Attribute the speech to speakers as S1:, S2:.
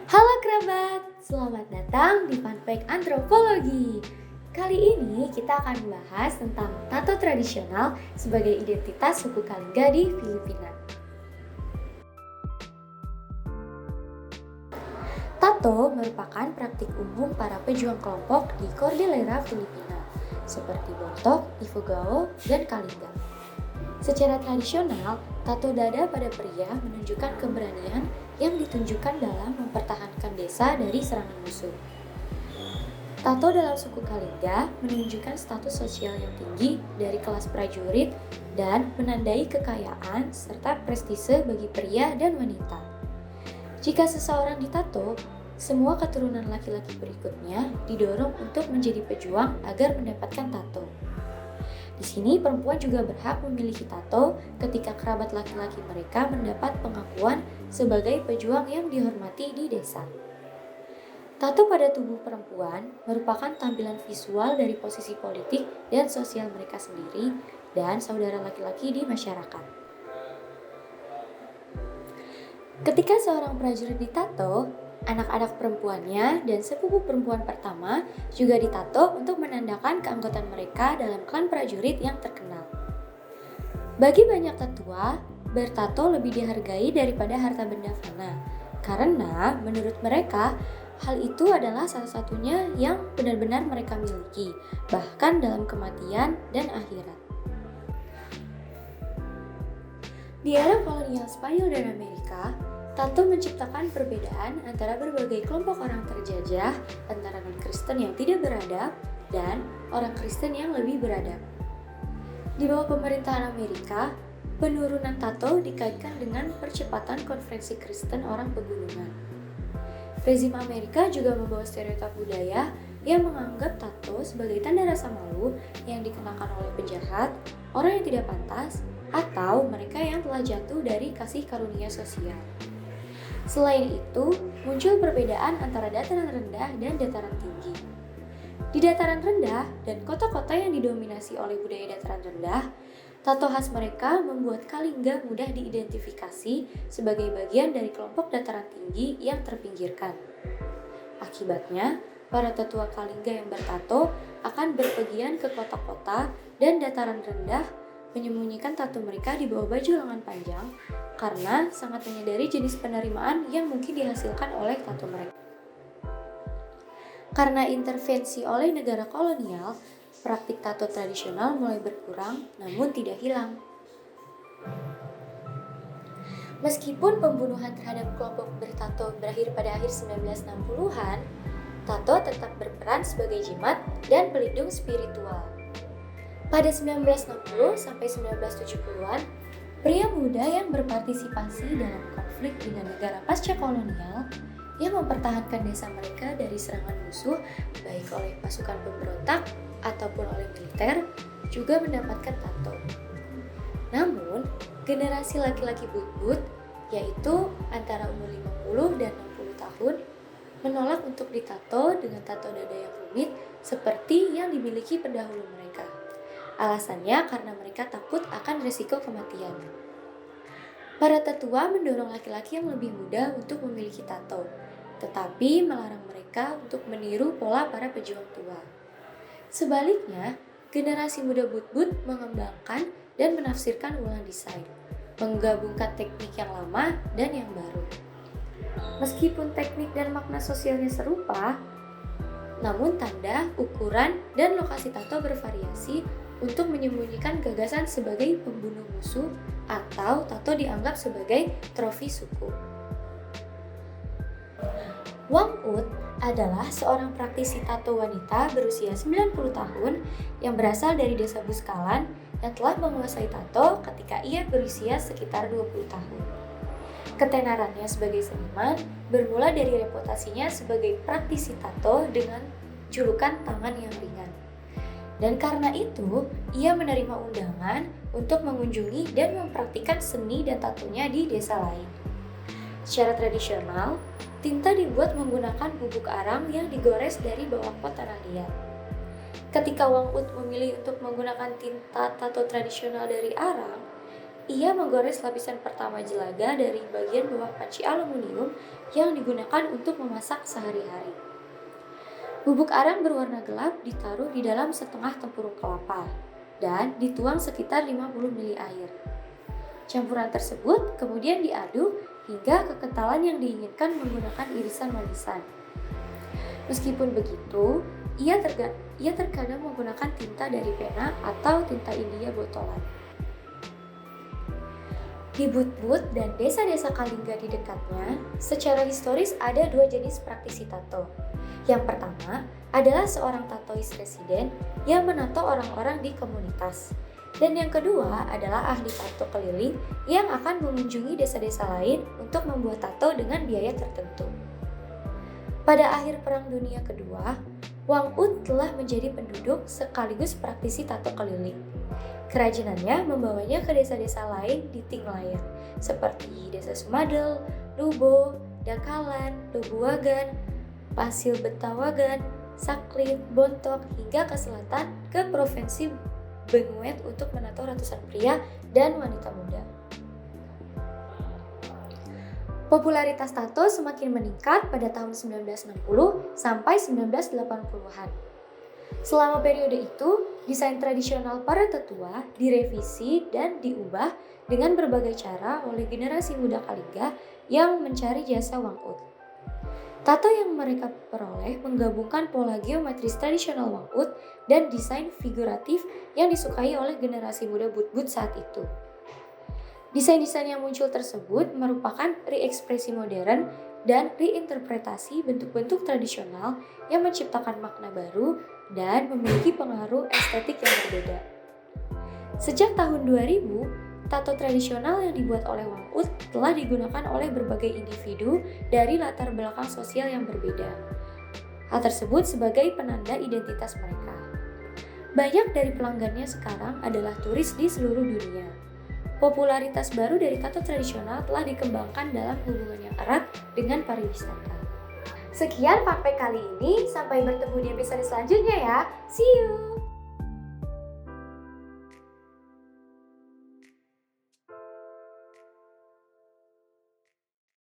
S1: Halo kerabat, selamat datang di Fun Fact Antropologi. Kali ini kita akan membahas tentang tato tradisional sebagai identitas suku Kalinga di Filipina. Tato merupakan praktik umum para pejuang kelompok di Cordillera Filipina, seperti Bontoc, Ifugao, dan Kalinga. Secara tradisional, tato dada pada pria menunjukkan keberanian yang ditunjukkan dalam mempertahankan desa dari serangan musuh. Tato dalam suku Kalinga menunjukkan status sosial yang tinggi dari kelas prajurit dan menandai kekayaan serta prestise bagi pria dan wanita. Jika seseorang ditato, semua keturunan laki-laki berikutnya didorong untuk menjadi pejuang agar mendapatkan tato. Di sini perempuan juga berhak memiliki tato ketika kerabat laki-laki mereka mendapat pengakuan sebagai pejuang yang dihormati di desa. Tato pada tubuh perempuan merupakan tampilan visual dari posisi politik dan sosial mereka sendiri dan saudara laki-laki di masyarakat. Ketika seorang prajurit ditato, anak-anak perempuannya dan sepupu perempuan pertama juga ditato untuk menandakan keanggotaan mereka dalam klan prajurit yang terkenal. Bagi banyak tetua, bertato lebih dihargai daripada harta benda fana, karena menurut mereka, hal itu adalah salah satunya yang benar-benar mereka miliki, bahkan dalam kematian dan akhirat. Di era kolonial Spanyol dan Amerika, tato menciptakan perbedaan antara berbagai kelompok orang terjajah, antara non-Kristen yang tidak beradab dan orang Kristen yang lebih beradab. Di bawah pemerintahan Amerika, penurunan tato dikaitkan dengan percepatan konferensi Kristen orang pegunungan. Rezim Amerika juga membawa stereotip budaya yang menganggap tato sebagai tanda rasa malu yang dikenakan oleh penjahat, orang yang tidak pantas, atau mereka yang telah jatuh dari kasih karunia sosial. Selain itu, muncul perbedaan antara dataran rendah dan dataran tinggi. Di dataran rendah dan kota-kota yang didominasi oleh budaya dataran rendah, tato khas mereka membuat Kalinga mudah diidentifikasi sebagai bagian dari kelompok dataran tinggi yang terpinggirkan. Akibatnya, para tetua Kalinga yang bertato akan berpergian ke kota-kota dan dataran rendah menyembunyikan tato mereka di bawah baju lengan panjang karena sangat menyadari jenis penerimaan yang mungkin dihasilkan oleh tato mereka. Karena intervensi oleh negara kolonial, praktik tato tradisional mulai berkurang namun tidak hilang. Meskipun pembunuhan terhadap kelompok bertato berakhir pada akhir 1960-an, tato tetap berperan sebagai jimat dan pelindung spiritual. Pada 1960 sampai 1970-an, pria muda yang berpartisipasi dalam konflik dengan negara pasca kolonial yang mempertahankan desa mereka dari serangan musuh baik oleh pasukan pemberontak ataupun oleh militer juga mendapatkan tato. Namun, generasi laki-laki but-but, yaitu antara umur 50 dan 60 tahun, menolak untuk ditato dengan tato dada yang rumit seperti yang dimiliki pendahulu mereka. Alasannya karena mereka takut akan risiko kematian. Para tetua mendorong laki-laki yang lebih muda untuk memiliki tato, tetapi melarang mereka untuk meniru pola para pejuang tua. Sebaliknya, generasi muda but-but mengembangkan dan menafsirkan ulang desain, menggabungkan teknik yang lama dan yang baru. Meskipun teknik dan makna sosialnya serupa, namun tanda, ukuran, dan lokasi tato bervariasi untuk menyembunyikan gagasan sebagai pembunuh musuh atau tato dianggap sebagai trofi suku. Wang Ut adalah seorang praktisi tato wanita berusia 90 tahun yang berasal dari desa Buskalan yang telah menguasai tato ketika ia berusia sekitar 20 tahun. Ketenarannya sebagai seniman bermula dari reputasinya sebagai praktisi tato dengan julukan tangan yang ringan. Dan karena itu, ia menerima undangan untuk mengunjungi dan mempraktikkan seni dan tatonya di desa lain. Secara tradisional, tinta dibuat menggunakan bubuk arang yang digores dari bawah pot tanah liat. Ketika Wang Ut memilih untuk menggunakan tinta tato tradisional dari arang, Ia menggores lapisan pertama jelaga dari bagian bawah panci aluminium yang digunakan untuk memasak sehari-hari. Bubuk arang berwarna gelap ditaruh di dalam setengah tempurung kelapa dan dituang sekitar 50 ml air. Campuran tersebut kemudian diaduk hingga kekentalan yang diinginkan menggunakan irisan manisan. Meskipun begitu, ia terkadang menggunakan tinta dari pena atau tinta India botolan. Di Butbut dan desa-desa Kalingga di dekatnya, secara historis ada dua jenis praktisi tato. Yang pertama adalah seorang tatois residen yang menato orang-orang di komunitas. Dan yang kedua adalah ahli tato keliling yang akan mengunjungi desa-desa lain untuk membuat tato dengan biaya tertentu. Pada akhir Perang Dunia Kedua, Wang Ut telah menjadi penduduk sekaligus praktisi tato keliling. Kerajinannya membawanya ke desa-desa lain di Tinglayan, seperti Desa Sumadel, Lubo, Dakalan, Lubuwagan, Pasil Betawagan, Saklit, Bontok, hingga ke selatan ke Provinsi Benguet untuk menato ratusan pria dan wanita muda. Popularitas tato semakin meningkat pada tahun 1960 sampai 1980-an. Selama periode itu, desain tradisional para tetua direvisi dan diubah dengan berbagai cara oleh generasi muda Kalingga yang mencari jasa Wang Ut. Tato yang mereka peroleh menggabungkan pola geometris tradisional Wang Ut dan desain figuratif yang disukai oleh generasi muda Butbut saat itu. Desain-desain yang muncul tersebut merupakan reekspresi modern dan reinterpretasi bentuk-bentuk tradisional yang menciptakan makna baru dan memiliki pengaruh estetik yang berbeda. Sejak tahun 2000, tato tradisional yang dibuat oleh Wang Ut telah digunakan oleh berbagai individu dari latar belakang sosial yang berbeda. Hal tersebut sebagai penanda identitas mereka. Banyak dari pelanggannya sekarang adalah turis di seluruh dunia. Popularitas baru dari tato tradisional telah dikembangkan dalam hubungan yang erat dengan pariwisata. Sekian fun fact kali ini, sampai bertemu di episode selanjutnya ya. See you!